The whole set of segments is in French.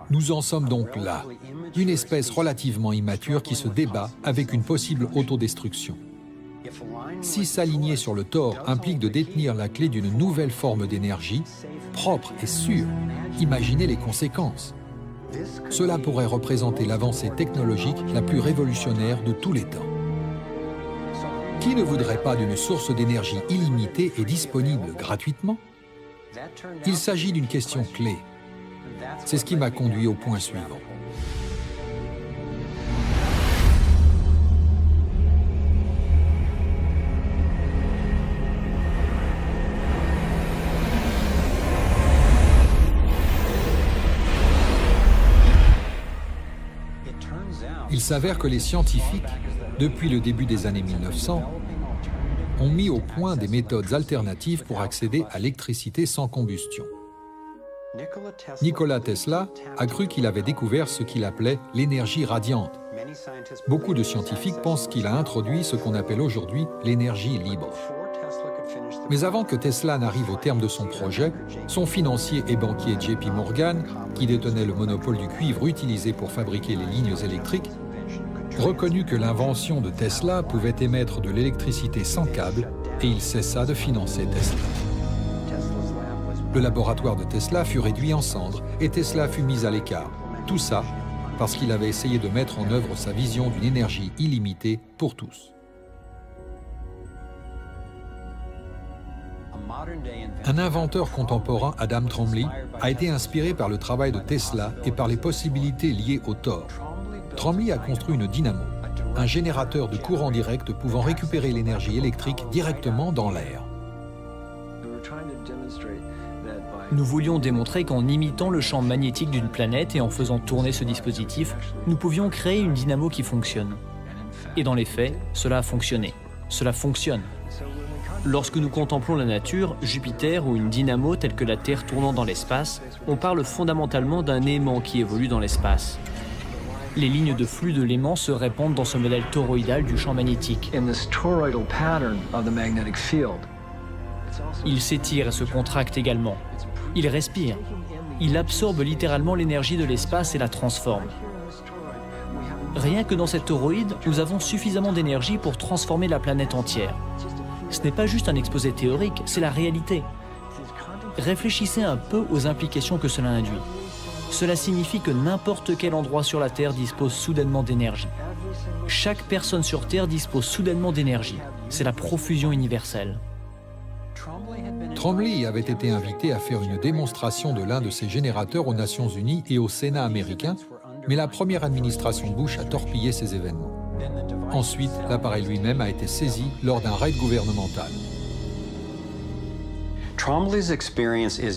Nous en sommes donc là, une espèce relativement immature qui se débat avec une possible autodestruction. Si s'aligner sur le tort implique de détenir la clé d'une nouvelle forme d'énergie, propre et sûre, imaginez les conséquences. Cela pourrait représenter l'avancée technologique la plus révolutionnaire de tous les temps. Qui ne voudrait pas d'une source d'énergie illimitée et disponible gratuitement? Il s'agit d'une question clé. C'est ce qui m'a conduit au point suivant. Il s'avère que les scientifiques, depuis le début des années 1900, ont mis au point des méthodes alternatives pour accéder à l'électricité sans combustion. Nikola Tesla a cru qu'il avait découvert ce qu'il appelait l'énergie radiante. Beaucoup de scientifiques pensent qu'il a introduit ce qu'on appelle aujourd'hui l'énergie libre. Mais avant que Tesla n'arrive au terme de son projet, son financier et banquier JP Morgan, qui détenait le monopole du cuivre utilisé pour fabriquer les lignes électriques, reconnut que l'invention de Tesla pouvait émettre de l'électricité sans câble et il cessa de financer Tesla. Le laboratoire de Tesla fut réduit en cendres et Tesla fut mis à l'écart. Tout ça parce qu'il avait essayé de mettre en œuvre sa vision d'une énergie illimitée pour tous. Un inventeur contemporain, Adam Trombley, a été inspiré par le travail de Tesla et par les possibilités liées au tort. Trombley a construit une dynamo, un générateur de courant direct pouvant récupérer l'énergie électrique directement dans l'air. Nous voulions démontrer qu'en imitant le champ magnétique d'une planète et en faisant tourner ce dispositif, nous pouvions créer une dynamo qui fonctionne. Et dans les faits, cela a fonctionné. Cela fonctionne. Lorsque nous contemplons la nature, Jupiter ou une dynamo telle que la Terre tournant dans l'espace, on parle fondamentalement d'un aimant qui évolue dans l'espace. Les lignes de flux de l'aimant se répandent dans ce modèle toroïdal du champ magnétique. Il s'étire et se contracte également. Il respire. Il absorbe littéralement l'énergie de l'espace et la transforme. Rien que dans cette toroïde, nous avons suffisamment d'énergie pour transformer la planète entière. Ce n'est pas juste un exposé théorique, c'est la réalité. Réfléchissez un peu aux implications que cela induit. Cela signifie que n'importe quel endroit sur la Terre dispose soudainement d'énergie. Chaque personne sur Terre dispose soudainement d'énergie. C'est la profusion universelle. Trombley avait été invité à faire une démonstration de l'un de ses générateurs aux Nations Unies et au Sénat américain, mais la première administration Bush a torpillé ces événements. Ensuite, l'appareil lui-même a été saisi lors d'un raid gouvernemental.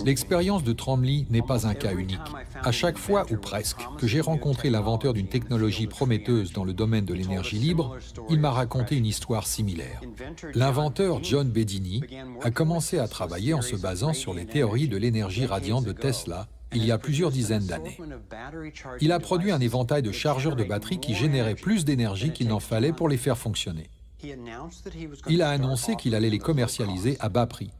L'expérience de Trombley n'est pas un cas unique. À chaque fois, ou presque, que j'ai rencontré l'inventeur d'une technologie prometteuse dans le domaine de l'énergie libre, il m'a raconté une histoire similaire. L'inventeur John Bedini a commencé à travailler en se basant sur les théories de l'énergie radiante de Tesla il y a plusieurs dizaines d'années. Il a produit un éventail de chargeurs de batterie qui généraient plus d'énergie qu'il n'en fallait pour les faire fonctionner. Il a annoncé qu'il allait les commercialiser à bas prix.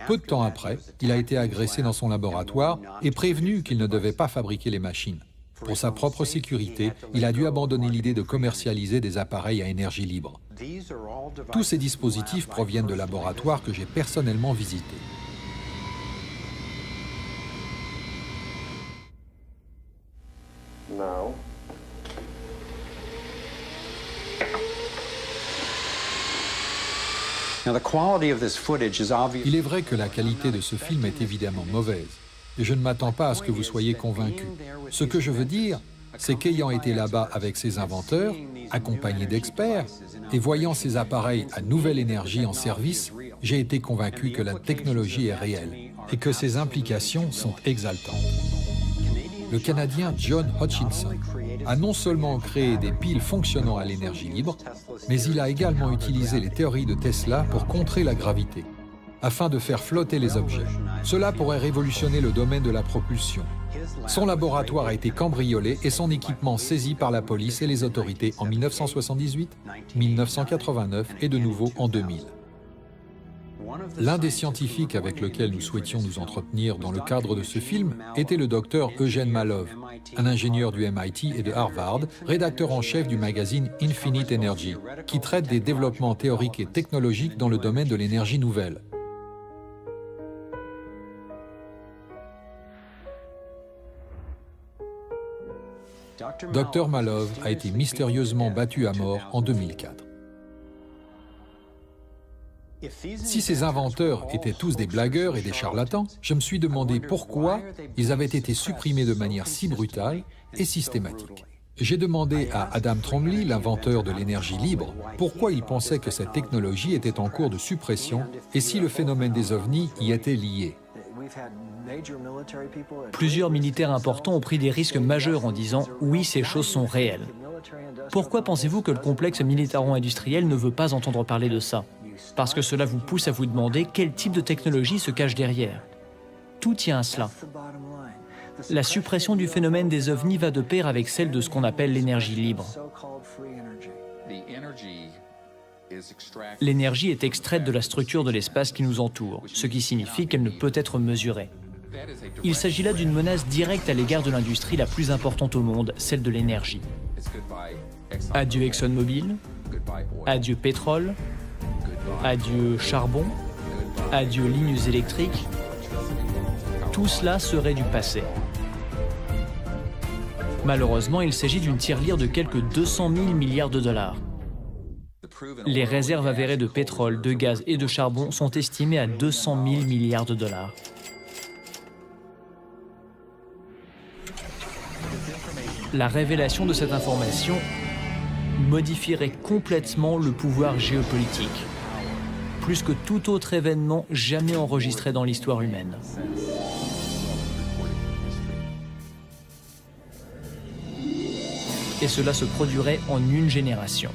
Peu de temps après, il a été agressé dans son laboratoire et prévenu qu'il ne devait pas fabriquer les machines. Pour sa propre sécurité, il a dû abandonner l'idée de commercialiser des appareils à énergie libre. Tous ces dispositifs proviennent de laboratoires que j'ai personnellement visités. Now. Il est vrai que la qualité de ce film est évidemment mauvaise, et je ne m'attends pas à ce que vous soyez convaincus. Ce que je veux dire, c'est qu'ayant été là-bas avec ces inventeurs, accompagnés d'experts, et voyant ces appareils à nouvelle énergie en service, j'ai été convaincu que la technologie est réelle et que ses implications sont exaltantes. Le Canadien John Hutchinson a non seulement créé des piles fonctionnant à l'énergie libre, mais il a également utilisé les théories de Tesla pour contrer la gravité, afin de faire flotter les objets. Cela pourrait révolutionner le domaine de la propulsion. Son laboratoire a été cambriolé et son équipement saisi par la police et les autorités en 1978, 1989 et de nouveau en 2000. L'un des scientifiques avec lequel nous souhaitions nous entretenir dans le cadre de ce film était le docteur Eugene Malov, un ingénieur du MIT et de Harvard, rédacteur en chef du magazine Infinite Energy, qui traite des développements théoriques et technologiques dans le domaine de l'énergie nouvelle. Dr Malov a été mystérieusement battu à mort en 2004. Si ces inventeurs étaient tous des blagueurs et des charlatans, je me suis demandé pourquoi ils avaient été supprimés de manière si brutale et systématique. J'ai demandé à Adam Tromley, l'inventeur de l'énergie libre, pourquoi il pensait que cette technologie était en cours de suppression et si le phénomène des ovnis y était lié. Plusieurs militaires importants ont pris des risques majeurs en disant « oui, ces choses sont réelles ». Pourquoi pensez-vous que le complexe militaro-industriel ne veut pas entendre parler de ça? Parce que cela vous pousse à vous demander quel type de technologie se cache derrière. Tout tient à cela. La suppression du phénomène des ovnis va de pair avec celle de ce qu'on appelle l'énergie libre. L'énergie est extraite de la structure de l'espace qui nous entoure, ce qui signifie qu'elle ne peut être mesurée. Il s'agit là d'une menace directe à l'égard de l'industrie la plus importante au monde, celle de l'énergie. Adieu ExxonMobil, adieu pétrole, adieu charbon, adieu lignes électriques. Tout cela serait du passé. Malheureusement, il s'agit d'une tirelire de quelques 200 000 milliards de dollars. Les réserves avérées de pétrole, de gaz et de charbon sont estimées à 200 000 milliards de dollars. La révélation de cette information modifierait complètement le pouvoir géopolitique, plus que tout autre événement jamais enregistré dans l'histoire humaine. Et cela se produirait en une génération.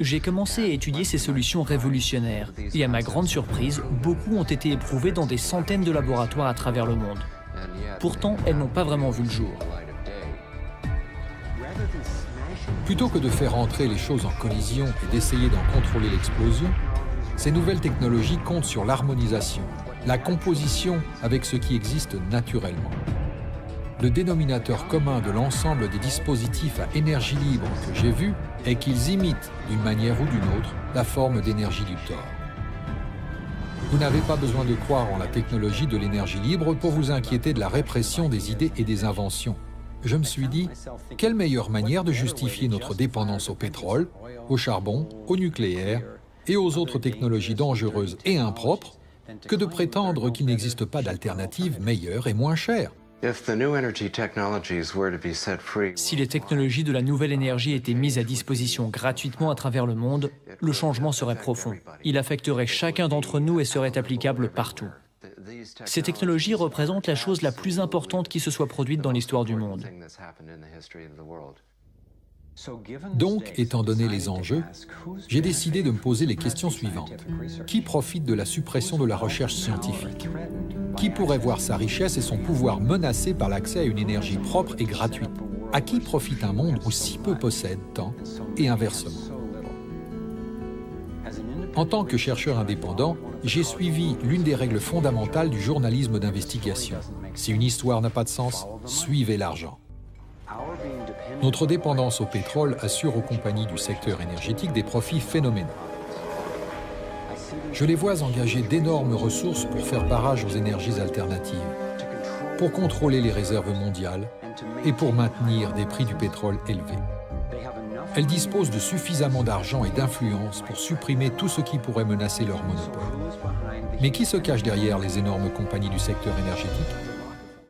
J'ai commencé à étudier ces solutions révolutionnaires, et à ma grande surprise, beaucoup ont été éprouvées dans des centaines de laboratoires à travers le monde. Pourtant, elles n'ont pas vraiment vu le jour. Plutôt que de faire entrer les choses en collision et d'essayer d'en contrôler l'explosion, ces nouvelles technologies comptent sur l'harmonisation, la composition avec ce qui existe naturellement. Le dénominateur commun de l'ensemble des dispositifs à énergie libre que j'ai vus est qu'ils imitent, d'une manière ou d'une autre, la forme d'énergie du tort. Vous n'avez pas besoin de croire en la technologie de l'énergie libre pour vous inquiéter de la répression des idées et des inventions. Je me suis dit, quelle meilleure manière de justifier notre dépendance au pétrole, au charbon, au nucléaire et aux autres technologies dangereuses et impropres que de prétendre qu'il n'existe pas d'alternative meilleure et moins chère. Si les technologies de la nouvelle énergie étaient mises à disposition gratuitement à travers le monde, le changement serait profond. Il affecterait chacun d'entre nous et serait applicable partout. Ces technologies représentent la chose la plus importante qui se soit produite dans l'histoire du monde. Donc, étant donné les enjeux, j'ai décidé de me poser les questions suivantes. Qui profite de la suppression de la recherche scientifique? Qui pourrait voir sa richesse et son pouvoir menacés par l'accès à une énergie propre et gratuite? À qui profite un monde où si peu possède tant, et inversement? En tant que chercheur indépendant, j'ai suivi l'une des règles fondamentales du journalisme d'investigation. Si une histoire n'a pas de sens, suivez l'argent. Notre dépendance au pétrole assure aux compagnies du secteur énergétique des profits phénoménaux. Je les vois engager d'énormes ressources pour faire barrage aux énergies alternatives, pour contrôler les réserves mondiales et pour maintenir des prix du pétrole élevés. Elles disposent de suffisamment d'argent et d'influence pour supprimer tout ce qui pourrait menacer leur monopole. Mais qui se cache derrière les énormes compagnies du secteur énergétique?